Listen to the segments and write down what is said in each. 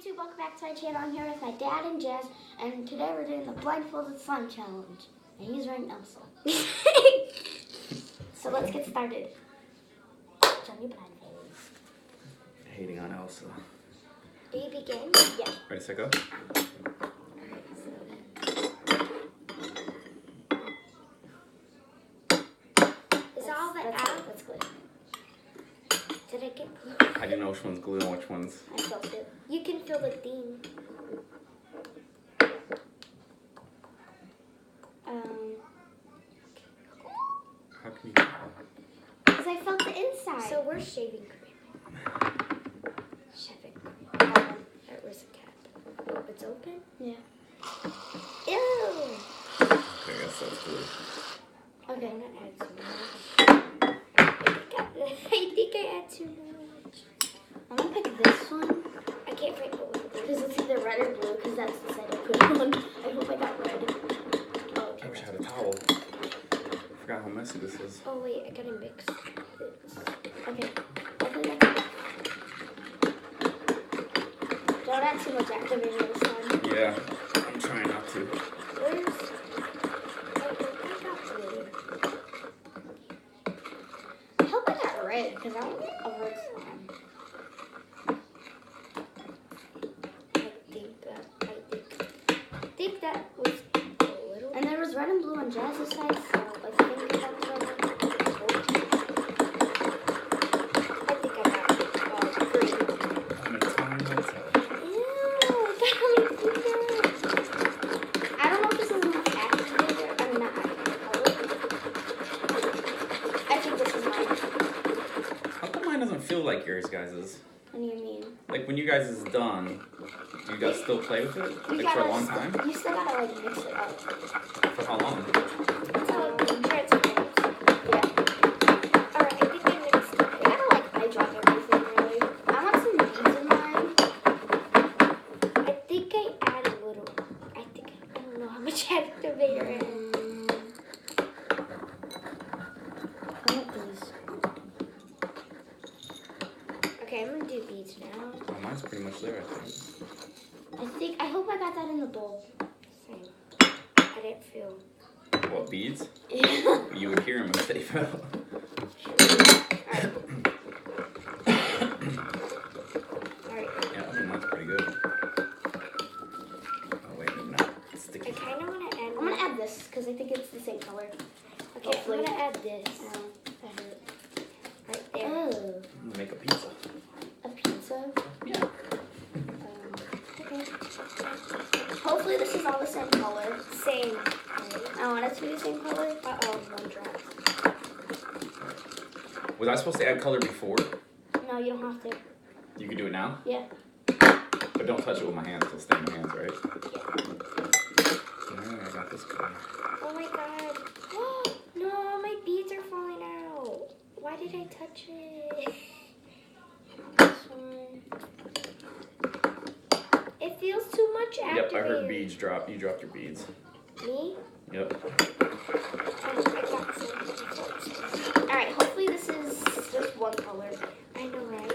YouTube, welcome back to my channel. I'm here with my dad and Jazz, and today we're doing the blindfolded slime challenge. And he's wearing Elsa. So let's get started. Johnny blindfold. Hating on Elsa. Do you begin? Yeah. Ready, set, go. Is all that out? That's good. Did I get glue? How do you know which one's glue and which one's... I felt it. You can feel the theme. How can you tell? Because I felt the inside. So we're shaving cream. Shaving cream. Where's the cap? Oh, it's open? Yeah. Ew! Okay, I guess that's glue. Okay, I'm gonna add some more. I think I add too much. I'm gonna pick this one. I can't pick the one because it's either red or blue because that's the side I put it on. I hope I got red. Oh, okay. I wish I had a towel. I forgot how messy this is. Oh wait, I gotta mix this. Okay. Hopefully that's it. Don't add too much activator this time. Yeah, I'm trying not to. Where's... I hope I got red because I want a red slime. I think that was a little. And there was red and blue on Jazz's side, so I think that's red. I think I got green. I'm a tiny hotel. Ew, that looks good. I don't know if this is enough activator. I'm not activator. I think this is mine. How come mine doesn't feel like yours guys's? What do you mean? Like when you guys is done, do you guys still play with it? Like for a long time? You still gotta like mix it up. For how long? Try it sometimes. Yeah. Alright, I think I mixed it. I gotta like eye drop everything really. I want some beads in mine. I think I add a little. I don't know how much activator it is. I want these. Okay, I'm gonna do beads now. Oh, mine's pretty much there, I think. I hope I got that in the bowl. Same. I didn't feel. What, beads? Yeah. You would hear them if they fell. Alright. Yeah, I think mine's pretty good. Oh wait, maybe not. It's sticky. I kind of want to add. I'm gonna add this because I think it's the same color. Okay, I'm gonna add this. That hurt. Right there. Oh. I'm gonna make a pizza. A pizza? Yeah. Okay. Hopefully this is all the same color. Same. I want it to be the same color. Uh-oh, one drop. Was I supposed to add color before? No, you don't have to. You can do it now? Yeah. But don't touch it with my hands. It'll stay in my hands, right? Yeah. I got this guy. Oh my god. No, my beads are falling out. Why did I touch it? This one. It feels too much activator. Yep, I heard beads drop. You dropped your beads. Me? Yep. Alright, hopefully this is just one color. I know, right?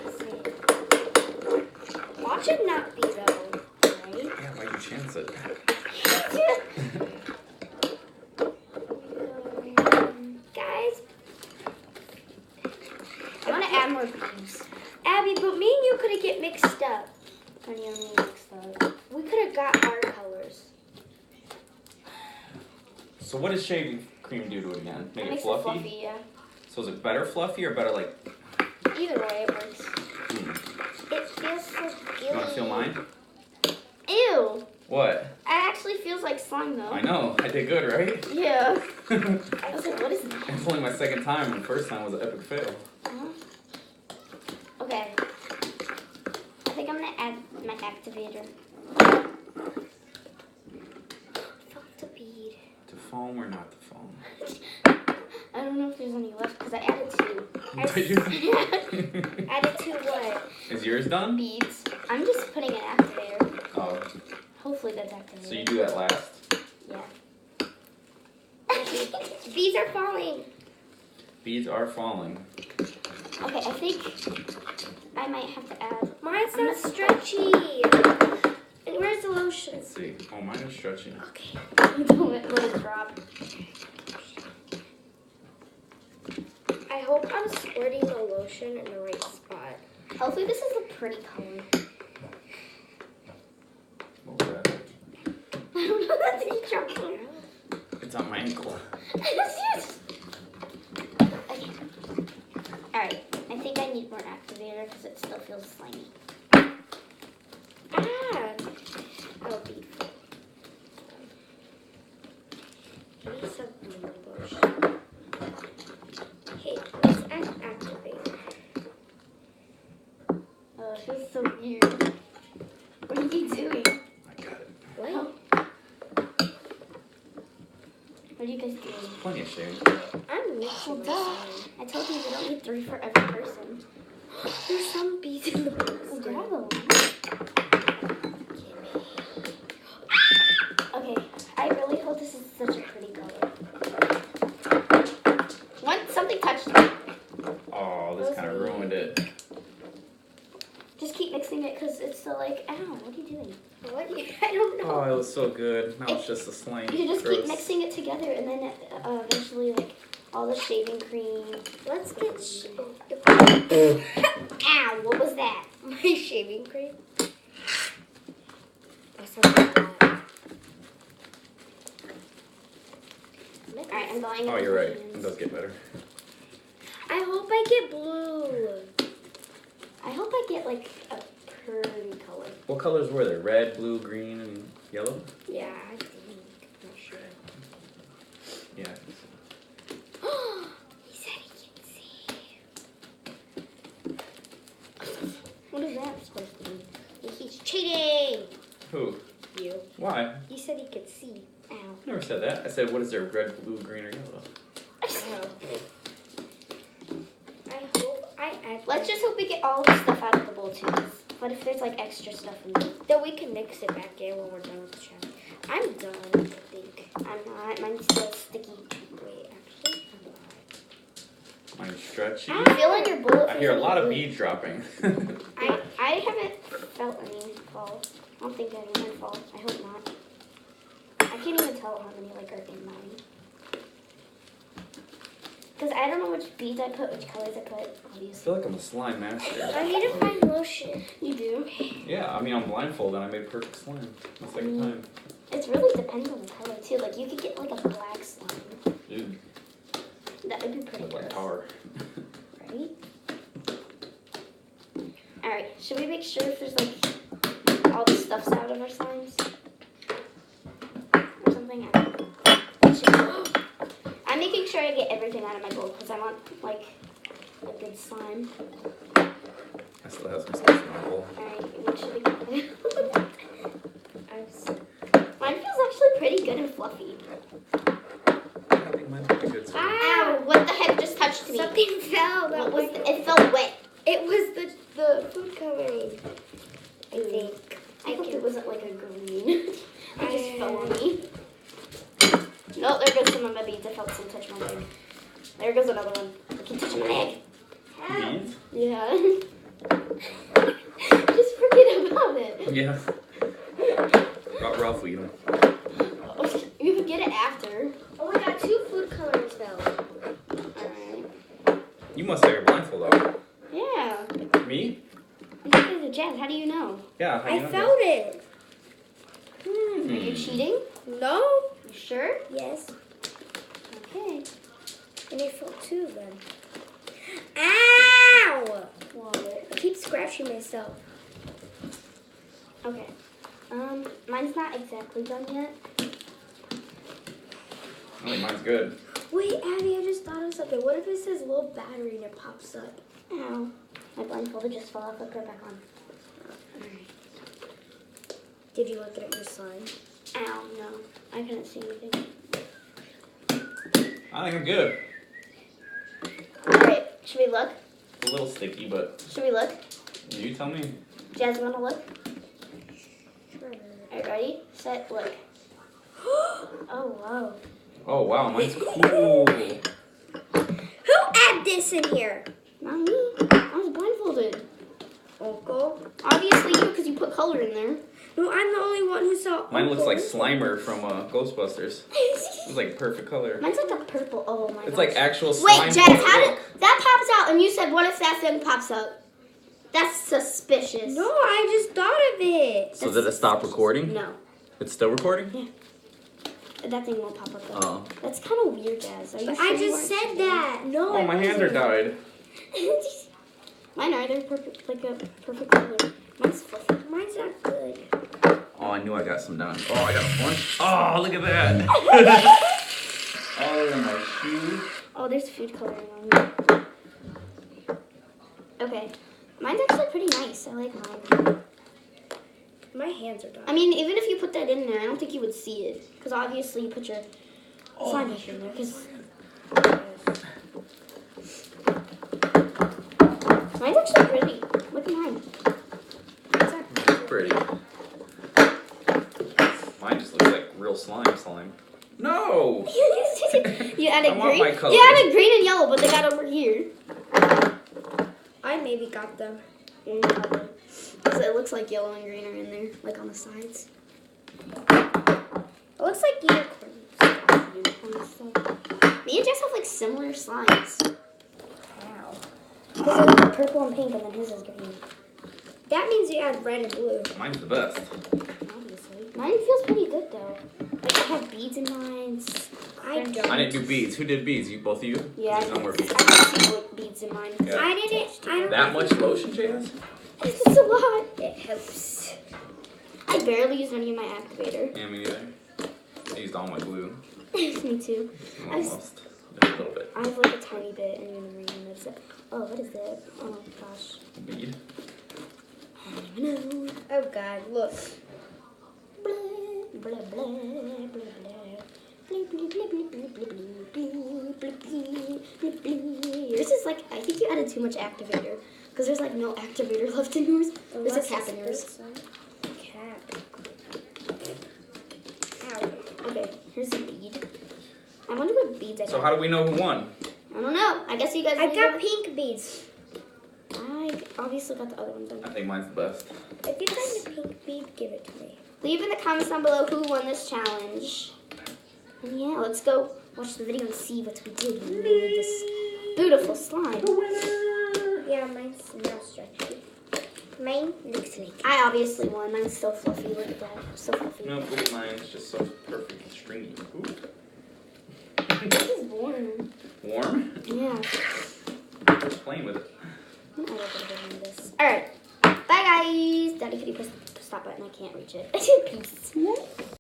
Watch it not be though, right? Yeah, why'd you chance it? Guys, I want to add more beads. Abby, but me and you could have get mixed up. What do you mean mixed up? We could have got our colors. So what does shaving cream do to it again? Make it makes fluffy? it fluffy, yeah. So is it better fluffy or better like... Either way, it works. It feels so gooey. You want to feel mine? Ew. What? It actually feels like slime though. I know. I did good, right? Yeah. I was like, what is that? It's only my second time, and the first time was an epic fail. Okay. I think I'm going to add my activator. Felt the bead. To foam or not to foam? I don't know if there's any left because I added two. Added two what? Is yours done? Beads. I'm just putting an activator. Oh. Hopefully that's activated. So you do that last? Yeah. Beads are falling. Beads are falling. Okay, I think I might have to add. Mine's not stretchy. lotion. Let's see. Oh, mine is stretchy. Okay. Don't let it drop. I hope I'm squirting the lotion in the right spot. Hopefully this is a pretty color. What was that? I don't know. That's a drop. It's on my ankle. Okay. Alright. I think I need more activator because it still feels slimy. Ah. Oh, beautiful. Need some lotion. Okay, let's add activator. Oh, it feels so weird. What are you doing? I got it. What? What are you guys doing? Plenty of shade. I'm mixing Well, my duh. slime. I told you we don't need 3 for every person. There's some beads in the box. Well, grab them. Okay, I really hope this is such a pretty color. Something touched me. Oh, this kind of ruined it. Just keep mixing it because it's still like, ow, what are you doing? What? I don't know. Oh, it was so good. Now it's just a slime. You just Gross. keep mixing it together and then eventually like all the shaving cream. Let's get Ow, what was that? my shaving cream. That's something bad. Alright, I'm going. Oh, you're right. It does get better. I hope I get blue. I hope I get like a pretty color. What colors were there? Red, blue, green, and yellow? Yeah, I think. I'm not sure. Yeah. He said he can see. What is that supposed to be? He's cheating. Who? You. Why? He said he could see. Ow. I never said that. I said, what is there? Red, blue, green, or yellow? Oh. I hope I add. Let's just hope we get all the stuff out of the bowl too. What if there's like extra stuff in there? Then we can mix it back in when we're done with the challenge. I'm done, I think. I'm not. Mine's still sticky. Wait, actually, I'm not. Mine's stretchy. I feel in your bowl. I hear a lot of beads dropping. I haven't felt any fall. I don't think any of mine fall. I hope not. I can't even tell how many like are in mine. Because I don't know which beads I put, which colors I put, I obviously. feel like I'm a slime master. I need to find lotion. You do? Yeah, I mean, I'm blindfolded and I made perfect slime. My second time. It's really depends on the color too. Like you could get like a black slime. Dude, That would be pretty look like gross. tar. Right? Alright, should we make sure if there's like all the stuff's out of our slimes? Or something? I don't know. Should- I'm making sure I get everything out of my bowl because I want like a good slime. I still have some stuff in my bowl. Alright, what should we get? Mine feels actually pretty good and fluffy. I think mine's pretty good too. Ow, what the heck just touched me? Something fell. That What was was it felt wet. It was the food coloring. I think. I hope it wasn't like a green. It just I- fell on me. No, there goes some of my beads. I felt some touch my leg. There goes another one. I can touch my leg. Beads? Yeah. Just forget about it. Yeah. Ralph will eat them. You can get it after. Oh my god, 2 food colors fell. Alright. You must have your blindfold out. Yeah. Me? I'm talking to Jazz. How do you know? Yeah, how do you I know felt it. Are you cheating? No. You sure? Yes. Okay. And I felt 2 of them. Ow! What? I keep scratching myself. Okay. Mine's not exactly done yet. I think mine's good. Wait, Abby, I just thought of something. What if it says low battery and it pops up? Ow. My blindfold just fell off. I'll put it back on. Did you look at your slime? Ow, no. I couldn't see anything. I think I'm good. Alright, should we look? A little sticky, but Should we look? you tell me. Jazz, wanna look? Sure. Alright, ready? Set, look. Oh, wow. Oh, wow, mine's cool. Who add this in here? Not me. I was blindfolded. Uncle? Obviously you, because you put color in there. No, I'm the only one who saw. Mine looks like Slimer from Ghostbusters. It's like perfect color. Mine's like a purple. Oh my god. It's like actual slime. Wait, Jess, how did that pops out? And you said, what if that thing pops up? That's suspicious. No, I just thought of it. So did it stop recording? No, It's still recording? Yeah. that thing won't pop up though. Oh. That's kind of weird, Jess. Are you But sure I you just weren't said cheating? that. No, Oh, my hands are dyed. Mine are. They're perfect, like a perfect color. Mine's fluffy. Mine's not good. Oh, I knew I got some done. Oh, I got one. Oh, look at that. Oh, look at my shoes. Oh, there's food coloring on me. Okay. Mine's actually pretty nice. I like mine. My hands are done. I mean, even if you put that in there, I don't think you would see it. Because obviously you put your slime maker in there. Because mine's actually pretty. Look at mine. Pretty. Mine just looks like real slime. No! You added I want green. my color. You added green and yellow, but they got over here. I maybe got them. So it looks like yellow and green are in there, like on the sides. It looks like unicorns. Me and Jess have like similar slimes. Wow. Because they're like purple and pink, and then his is green. That means you add red and blue. Mine's the best. Obviously. Mine feels pretty good though. Like I have beads in mine. I don't. I didn't do beads. Who did beads? You, both of you? Yeah, I Don't worry. have beads in mine. Yeah. I didn't. I don't. That much lotion, Jazz? It's a lot. It helps. I barely used any of my activator. Yeah, me neither. I used all my glue. Me too. Almost. Just a little bit. I have like a tiny bit, and you're gonna notice it. Oh, what is that? Oh gosh. Bead. No. Oh God, look. Blah, blah, blah, blah, blah. Yours is like, I think you added too much activator. Because there's like no activator left in yours. There's a cap in yours. Cap. Okay, here's a bead. I wonder what beads I got. So how do we know who won? I don't know. I guess you guys I leave got it- pink beads. I obviously got the other one done. I think mine's the best. If you find a pink bead, give it to me. Leave in the comments down below who won this challenge. And yeah, let's go watch the video and see what we did when we made this beautiful slime. Yeah, mine's now stretchy. Mine looks like. I obviously won. Mine's still fluffy. Look at that. So fluffy. No, look at mine. It's just so perfect and stringy. Ooh. This is warm. Warm? Yeah. Just playing with it. I don't know this. Alright. Bye guys. Daddy, could you press the stop button? I can't reach it. Peace.